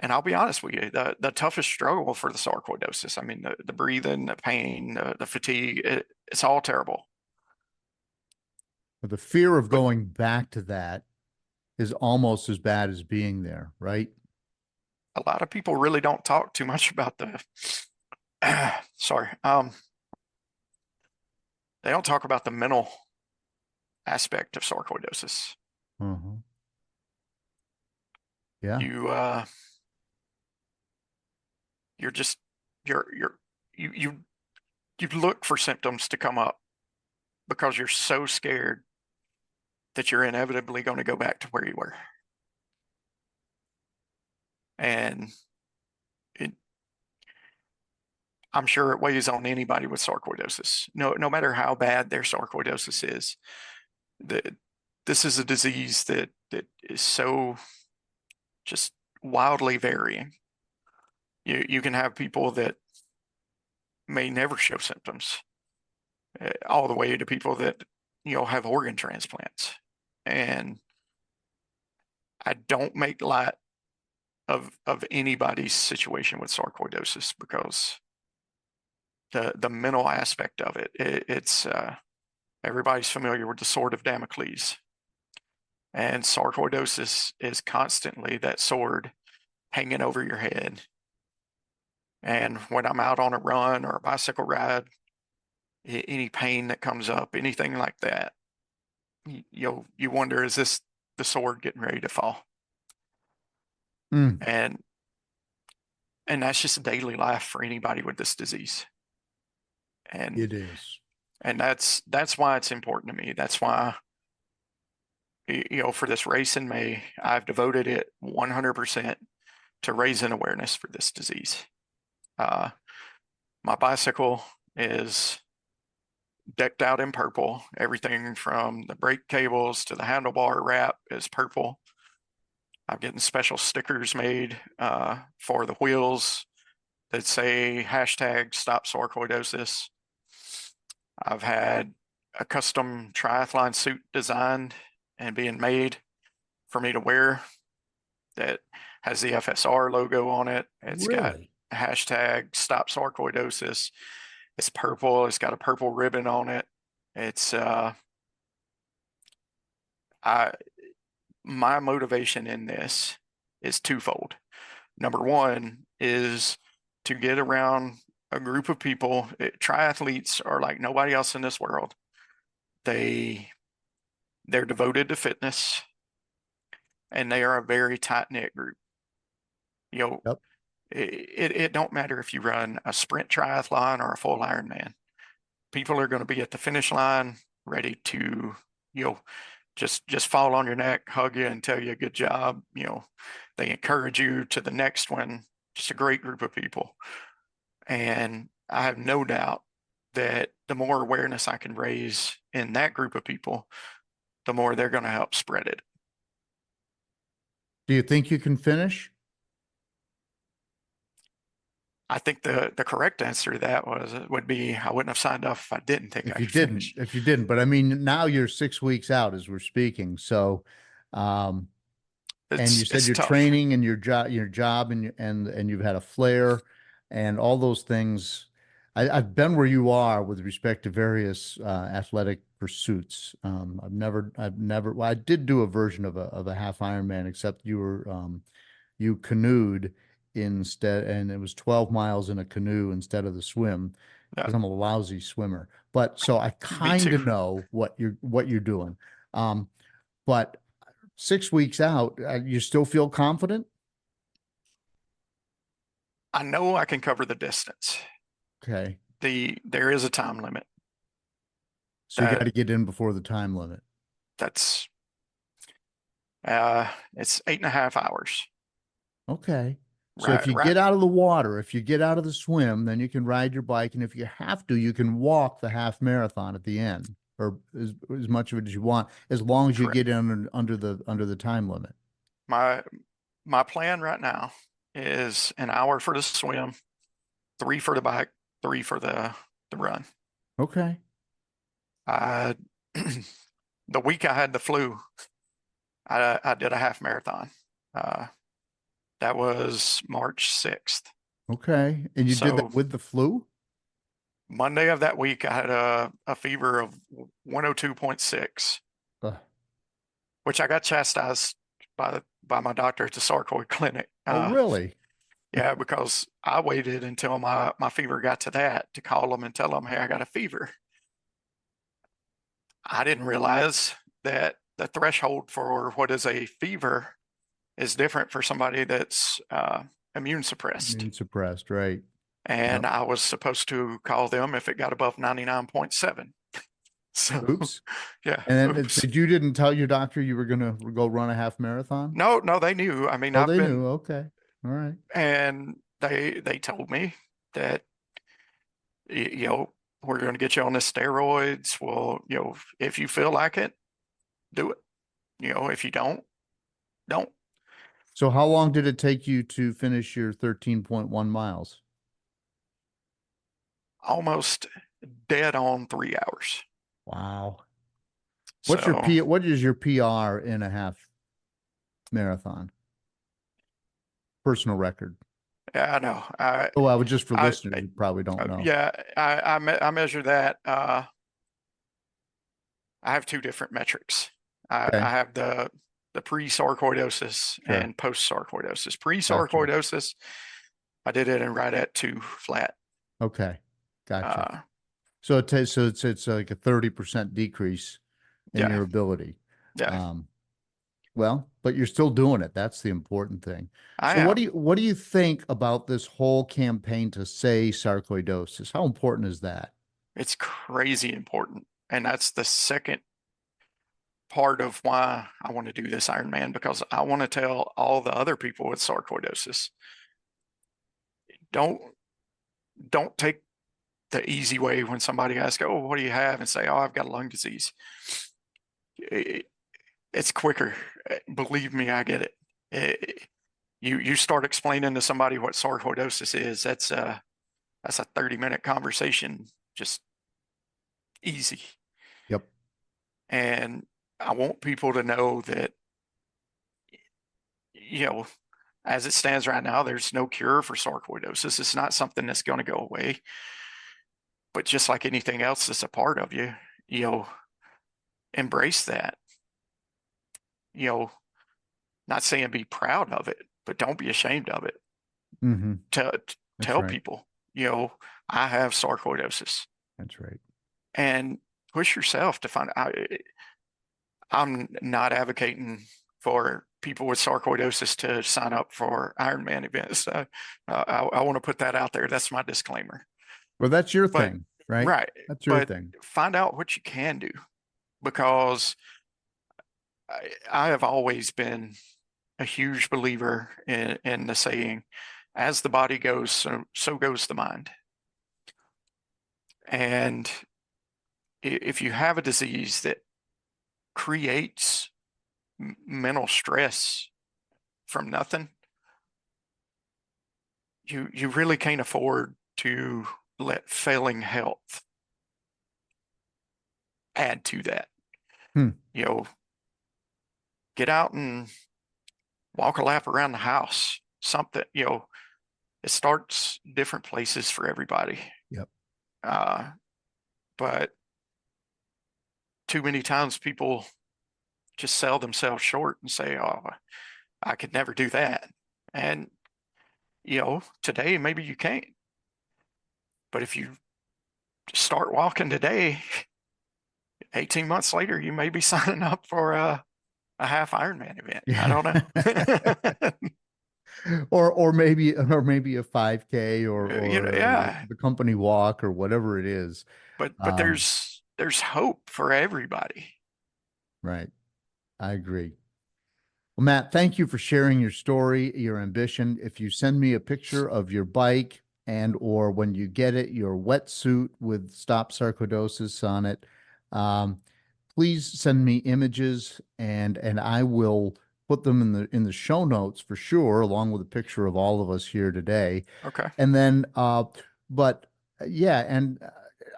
S4: And I'll be honest with you, the toughest struggle for the sarcoidosis, I mean, the breathing, the pain, the fatigue, it's all terrible.
S1: But the fear of going back to that is almost as bad as being there, right?
S4: A lot of people really don't talk too much about the sorry. They don't talk about the mental aspect of sarcoidosis.
S1: Mm-hmm. Yeah.
S4: You look for symptoms to come up because you're so scared that you're inevitably going to go back to where you were. And I'm sure it weighs on anybody with sarcoidosis. No matter how bad their sarcoidosis is, this is a disease that is so just wildly varying. You can have people that may never show symptoms, all the way to people that have organ transplants. And I don't make light of anybody's situation with sarcoidosis, because the mental aspect of it's everybody's familiar with the sword of Damocles, and sarcoidosis is constantly that sword hanging over your head, And when I'm out on a run or a bicycle ride, any pain that comes up, anything like that, you wonder, is this the sword getting ready to fall?
S1: Mm,
S4: And that's just daily life for anybody with this disease. And
S1: it is.
S4: and that's why it's important to me. That's why, for this race in May, I've devoted it 100% to raising awareness for this disease. My bicycle is decked out in purple. Everything from the brake cables to the handlebar wrap is purple. I'm getting special stickers made for the wheels that say hashtag stop sarcoidosis. I've had a custom triathlon suit designed and being made for me to wear that has the FSR logo on it. It's got
S1: Really?
S4: hashtag stop sarcoidosis. It's purple. It's got a purple ribbon on it. It's my motivation in this is twofold. Number one is to get around a group of people. Triathletes are like nobody else in this world. They're devoted to fitness, and they are a very tight-knit group.
S1: Yep.
S4: It don't matter if you run a sprint triathlon or a full Ironman. People are going to be at the finish line ready to, just fall on your neck, hug you, and tell you good job. They encourage you to the next one. Just a great group of people. And I have no doubt that the more awareness I can raise in that group of people, the more they're going to help spread it.
S1: Do you think you can finish?
S4: I think the correct answer to that would be I wouldn't have signed up if I didn't think I could finish.
S1: If you didn't, but I mean, now you're 6 weeks out as we're speaking. So, and you said
S4: It's
S1: you're
S4: tough.
S1: training and your job and you've had a flare and all those things. I've been where you are with respect to various athletic pursuits. I've never, well, I did do a version of a half Ironman, except you canoed instead, and it was 12 miles in a canoe instead of the swim, because
S4: Yeah,
S1: I'm a lousy swimmer. But so I
S4: me
S1: kind
S4: too.
S1: of know what you're doing. But 6 weeks out, you still feel confident?
S4: I know I can cover the distance.
S1: Okay.
S4: There is a time limit.
S1: So you got to
S4: That
S1: get in before the time limit.
S4: that's it's 8.5 hours.
S1: Okay. So if you
S4: Right.
S1: get out of the water, if you get out of the swim, then you can ride your bike. And if you have to, you can walk the half marathon at the end, or as much of it as you want, as long as you
S4: Correct.
S1: get in under the time limit.
S4: My plan right now is an hour for the swim, 3 for the bike, 3 for the run.
S1: Okay.
S4: The week I had the flu, I did a half marathon. That was March 6th.
S1: Okay. And you did
S4: So
S1: that with the flu?
S4: Monday of that week, I had a fever of 102.6,
S1: Ugh.
S4: which I got chastised by my doctor at the Sarcoid clinic.
S1: Oh, really?
S4: Yeah, because I waited until my fever got to that to call them and tell them, hey, I got a fever. I didn't realize that the threshold for what is a fever is different for somebody that's immune suppressed.
S1: Immune suppressed, right?
S4: And
S1: Yep.
S4: I was supposed to call them if it got above 99.7. So,
S1: Oops.
S4: yeah.
S1: And then
S4: Oops.
S1: you didn't tell your doctor you were going to go run a half marathon?
S4: No, they knew. I mean,
S1: Oh,
S4: I've
S1: they
S4: been,
S1: knew. Okay. All right.
S4: and they told me that, we're going to get you on the steroids. Well, if you feel like it, do it. If you don't.
S1: So how long did it take you to finish your 13.1 miles?
S4: Almost dead on 3 hours.
S1: Wow.
S4: So
S1: What is your PR in a half marathon? Personal record.
S4: yeah, I know.
S1: Oh, I was just for
S4: I-
S1: listeners who probably don't know.
S4: Yeah, I measure that. I have 2 different metrics.
S1: Okay.
S4: I have the pre-sarcoidosis
S1: Sure.
S4: and post-sarcoidosis. Pre-sarcoidosis, I did it in right at 2 flat.
S1: Okay. Gotcha.
S4: Uh,
S1: So it's like a 30% decrease in
S4: yeah,
S1: your ability.
S4: yeah,
S1: Well, but you're still doing it. That's the important thing.
S4: I
S1: So
S4: am.
S1: what do you think about this whole campaign to say sarcoidosis? How important is that?
S4: It's crazy important. And that's the second part of why I want to do this Ironman, because I want to tell all the other people with sarcoidosis, don't take the easy way when somebody asks, oh, what do you have? And say, oh, I've got lung disease. It's quicker. Believe me, I get it. You start explaining to somebody what sarcoidosis is, that's a 30-minute conversation, just easy.
S1: Yep.
S4: And I want people to know that, as it stands right now, there's no cure for sarcoidosis. It's not something that's going to go away. But just like anything else that's a part of you, embrace that. Not saying be proud of it, but don't be ashamed of it.
S1: Mm-hmm.
S4: Tell
S1: right.
S4: people, I have sarcoidosis.
S1: That's right.
S4: And push yourself to find out. I'm not advocating for people with sarcoidosis to sign up for Ironman events. I want to put that out there. That's my disclaimer.
S1: Well, that's your
S4: But-
S1: thing, right?
S4: Right.
S1: That's your
S4: But
S1: thing.
S4: find out what you can do, because I have always been a huge believer in the saying, as the body goes, so goes the mind. And if you have a disease that creates mental stress from nothing, you really can't afford to let failing health add to that. Get out and walk a lap around the house, something, it starts different places for everybody.
S1: Yep.
S4: But too many times people just sell themselves short and say, oh, I could never do that. And, today maybe you can't. But if you start walking today, 18 months later, you may be signing up for a half Ironman event. I don't know.
S1: or maybe a 5K or
S4: yeah.
S1: the company walk or whatever it is.
S4: But there's hope for everybody.
S1: Right. I agree. Well, Matt, thank you for sharing your story, your ambition. If you send me a picture of your bike or when you get it, your wetsuit with Stop Sarcoidosis on it, please send me images and I will put them in the show notes for sure, along with a picture of all of us here today.
S4: Okay.
S1: And then,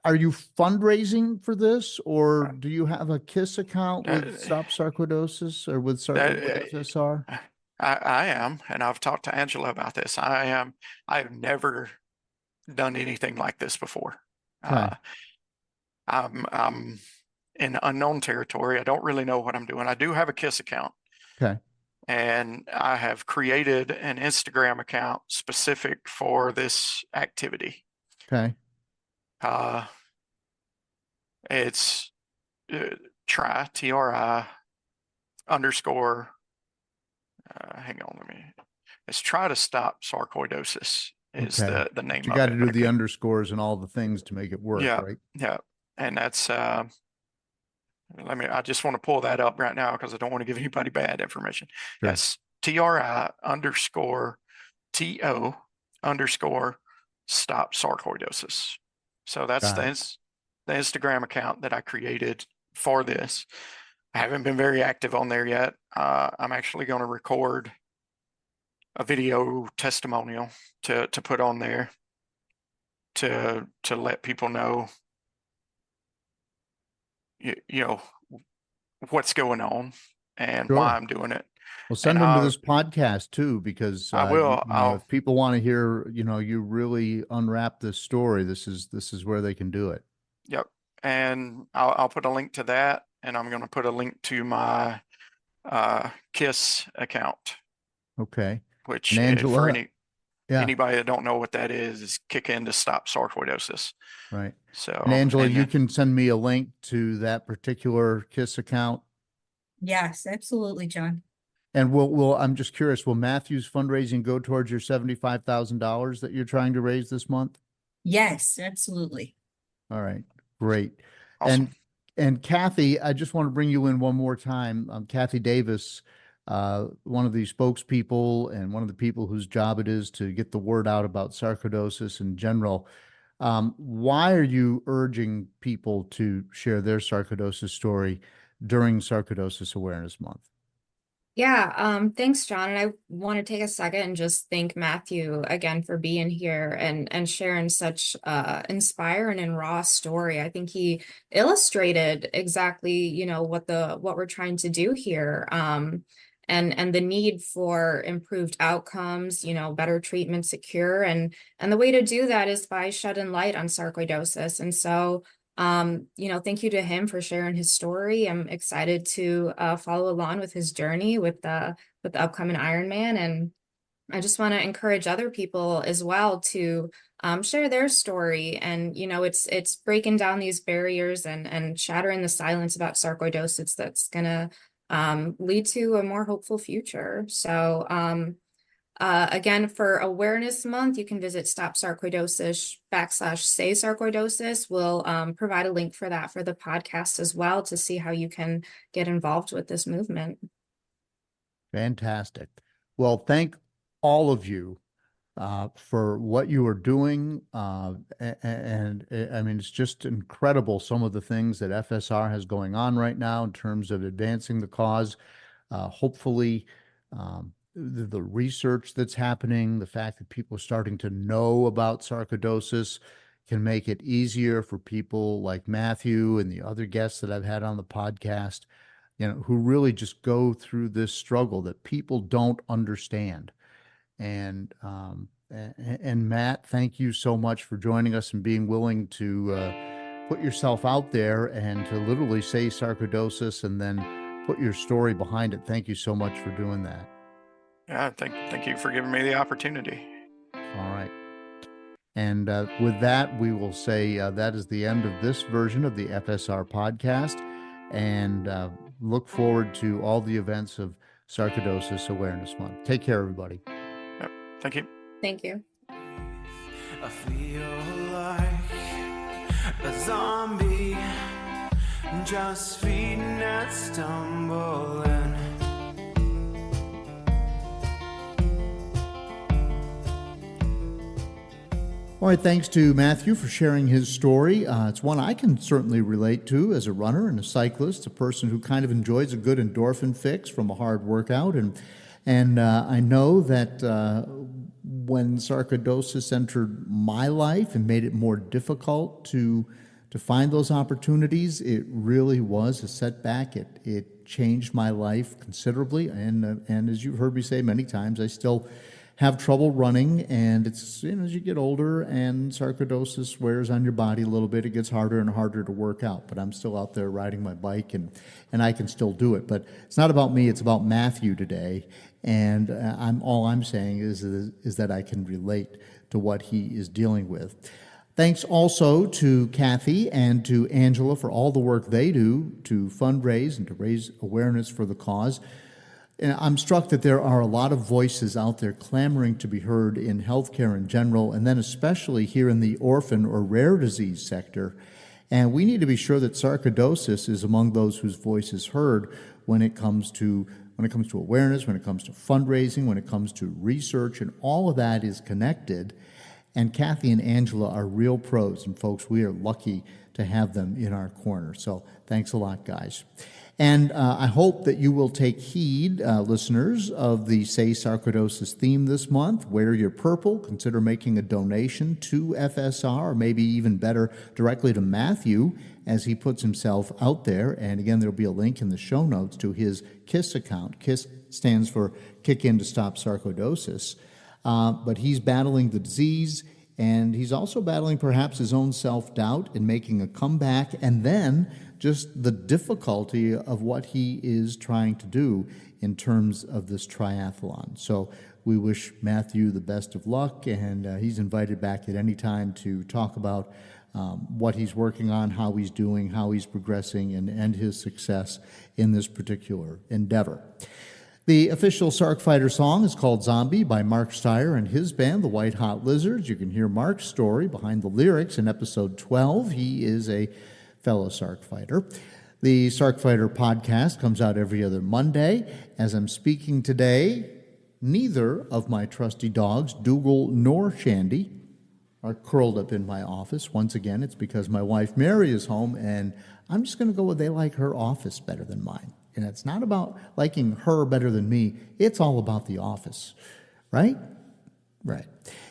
S1: are you fundraising for this, or do you have a KISS account with Stop Sarcoidosis or with FSR?
S4: I am, and I've talked to Angela about this. I have never done anything like this before.
S1: Okay.
S4: I'm in unknown territory. I don't really know what I'm doing. I do have a KISS account.
S1: Okay.
S4: And I have created an Instagram account specific for this activity.
S1: Okay.
S4: It's TRI underscore. Hang on, it's try to stop sarcoidosis is the name.
S1: You got to do the underscores and all the things to make it work, right?
S4: Yeah, and that's I just want to pull that up right now because I don't want to give anybody bad information.
S1: Sure.
S4: Yes, TRI underscore TO underscore stop sarcoidosis. So that's the Instagram account that I created for this. I haven't been very active on there yet. I'm actually going to record a video testimonial to put on there to let people know, what's going on and why I'm doing it.
S1: Well, send them to this podcast too, because
S4: I will.
S1: if people want to hear, you really unwrap this story, this is where they can do it.
S4: Yep. And I'll put a link to that, and I'm going to put a link to my KISS account.
S1: Okay.
S4: Which
S1: and Angela, Yeah.
S4: Anybody that don't know what that is kick in to stop sarcoidosis.
S1: Right.
S4: So,
S1: And Angela,
S4: and
S1: you
S4: then-
S1: can send me a link to that particular KISS account.
S2: Yes, absolutely, John.
S1: And I'm just curious, will Matthew's fundraising go towards your $75,000 that you're trying to raise this month?
S2: Yes, absolutely.
S1: All right, great.
S4: Awesome.
S1: And Cathi, I just want to bring you in one more time. Cathi Davis, one of the spokespeople and one of the people whose job it is to get the word out about sarcoidosis in general. Why are you urging people to share their sarcoidosis story during Sarcoidosis Awareness Month?
S3: Yeah, thanks, John. And I want to take a second and just thank Matthew again for being here and sharing such inspiring and raw story. I think he illustrated exactly, you know, what we're trying to do here. And the need for improved outcomes, you know, better treatment, secure, and the way to do that is by shedding light on sarcoidosis. And so you know, thank you to him for sharing his story. I'm excited to follow along with his journey with the upcoming Ironman. And I just want to encourage other people as well to share their story. And, you know, it's breaking down these barriers and shattering the silence about sarcoidosis that's going to lead to a more hopeful future. So, again, for Awareness Month, you can visit Stop Sarcoidosis /Say Sarcoidosis. We'll provide a link for that for the podcast as well to see how you can get involved with this movement.
S1: Fantastic. Well, thank all of you for what you are doing. And I mean, it's just incredible some of the things that FSR has going on right now in terms of advancing the cause. Hopefully, the research that's happening, the fact that people are starting to know about sarcoidosis can make it easier for people like Mathew and the other guests that I've had on the podcast, you know, who really just go through this struggle that people don't understand. And Matt, thank you so much for joining us and being willing to put yourself out there and to literally say sarcoidosis and then put your story behind it. Thank you so much for doing that.
S4: Yeah, thank you for giving me the opportunity.
S1: All right. And with that, we will say that is the end of this version of the FSR podcast, and look forward to all the events of Sarcoidosis Awareness Month. Take care, everybody.
S4: Yep. Thank you.
S3: Thank you.
S6: I feel like a zombie, just feeding and stumbling.
S1: All right, thanks to Mathew for sharing his story. It's one I can certainly relate to as a runner and a cyclist, a person who kind of enjoys a good endorphin fix from a hard workout. And I know that when sarcoidosis entered my life and made it more difficult to find those opportunities, it really was a setback. It changed my life considerably. And as you've heard me say many times, I still have trouble running, and it's, you know, as you get older and sarcoidosis wears on your body a little bit, it gets harder and harder to work out. But I'm still out there riding my bike, and I can still do it. But it's not about me; it's about Mathew today. And all I'm saying is that I can relate to what he is dealing with. Thanks also to Cathi and to Angela for all the work they do to fundraise and to raise awareness for the cause. And I'm struck that there are a lot of voices out there clamoring to be heard in healthcare in general, and then especially here in the orphan or rare disease sector. And we need to be sure that sarcoidosis is among those whose voice is heard when it comes to awareness, when it comes to fundraising, when it comes to research, and all of that is connected. And Cathi and Angela are real pros, and folks, we are lucky to have them in our corner. So thanks a lot, guys. And I hope that you will take heed, listeners, of the Say Sarcoidosis theme this month. Wear your purple. Consider making a donation to FSR, or maybe even better, directly to Mathew as he puts himself out there. And again, there'll be a link in the show notes to his KISS account. KISS stands for Kick In to Stop Sarcoidosis. But he's battling the disease, and he's also battling perhaps his own self-doubt in making a comeback, and then just the difficulty of what he is trying to do in terms of this triathlon. So we wish Mathew the best of luck, and he's invited back at any time to talk about what he's working on, how he's doing, how he's progressing, and his success in this particular endeavor. The official Sarc Fighter song is called Zombie by Mark Steyer and his band, the White Hot Lizards. You can hear Mark's story behind the lyrics in episode 12. He is a fellow Sarc Fighter. The Sarc Fighter podcast comes out every other Monday. As I'm speaking today, neither of my trusty dogs, Dougal nor Shandy, are curled up in my office. Once again, it's because my wife Mary is home, and I'm just going to go with they like her office better than mine. And it's not about liking her better than me. It's all about the office, right? Right.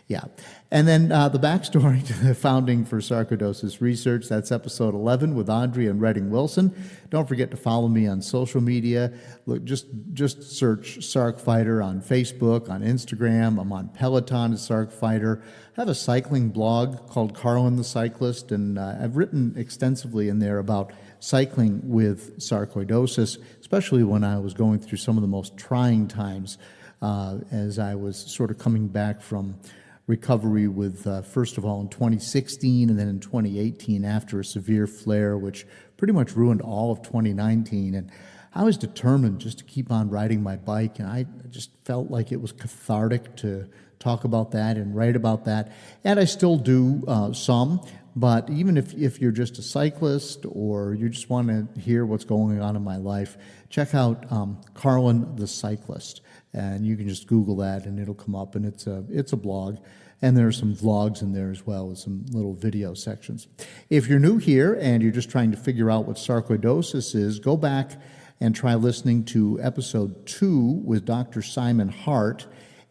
S1: Yeah. And then the backstory to the founding for sarcoidosis research, that's episode 11 with Audrey and Redding Wilson. Don't forget to follow me on social media. Look, just search Sarc Fighter on Facebook, on Instagram. I'm on Peloton as Sarc Fighter. I have a cycling blog called Carlin the Cyclist, and I've written extensively in there about cycling with sarcoidosis, especially when I was going through some of the most trying times as I was sort of coming back from recovery with, first of all, in 2016 and then in 2018 after a severe flare, which pretty much ruined all of 2019. And I was determined just to keep on riding my bike, and I just felt like it was cathartic to talk about that and write about that. And I still do some, but even if you're just a cyclist or you just want to hear what's going on in my life, check out Carlin the Cyclist. And you can just Google that and it'll come up, and it's a blog. And there are some vlogs in there as well with some little video sections. If you're new here and you're just trying to figure out what sarcoidosis is, go back and try listening to episode 2 with Dr. Simon Hart.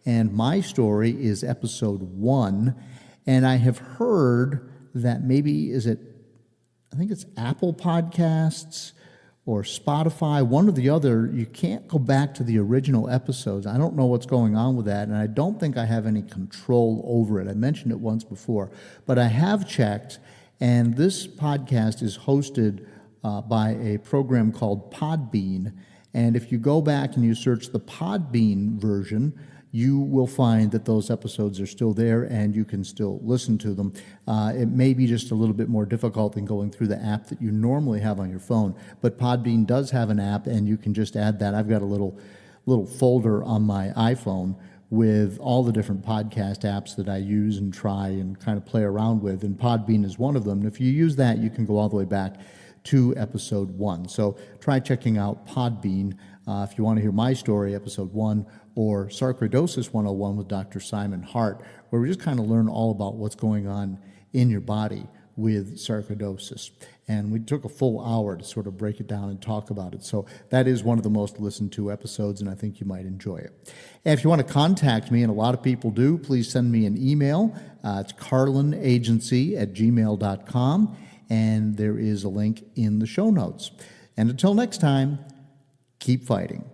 S1: And my story is episode 1. And I have heard that maybe, I think it's Apple Podcasts or Spotify, one or the other, you can't go back to the original episodes. I don't know what's going on with that, and I don't think I have any control over it. I mentioned it once before, but I have checked, and this podcast is hosted by a program called Podbean, and if you go back and you search the Podbean version, you will find that those episodes are still there and you can still listen to them. It may be just a little bit more difficult than going through the app that you normally have on your phone, but Podbean does have an app and you can just add that. I've got a little folder on my iPhone with all the different podcast apps that I use and try and kind of play around with, and Podbean is one of them. And if you use that, you can go all the way back to episode 1. So try checking out Podbean if you want to hear my story, episode 1, or Sarcoidosis 101 with Dr. Simon Hart, where we just kind of learn all about what's going on in your body with sarcoidosis. And we took a full hour to sort of break it down and talk about it. So that is one of the most listened to episodes, and I think you might enjoy it. And if you want to contact me, and a lot of people do, please send me an email. It's carlinagency@gmail.com, and there is a link in the show notes. And until next time, keep fighting.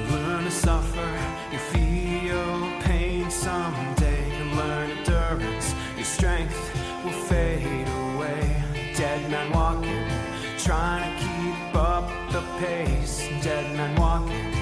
S6: Learn to suffer, you feel pain someday. Learn endurance, your strength will fade away. Dead man walking, trying to keep up the pace. Dead man walking,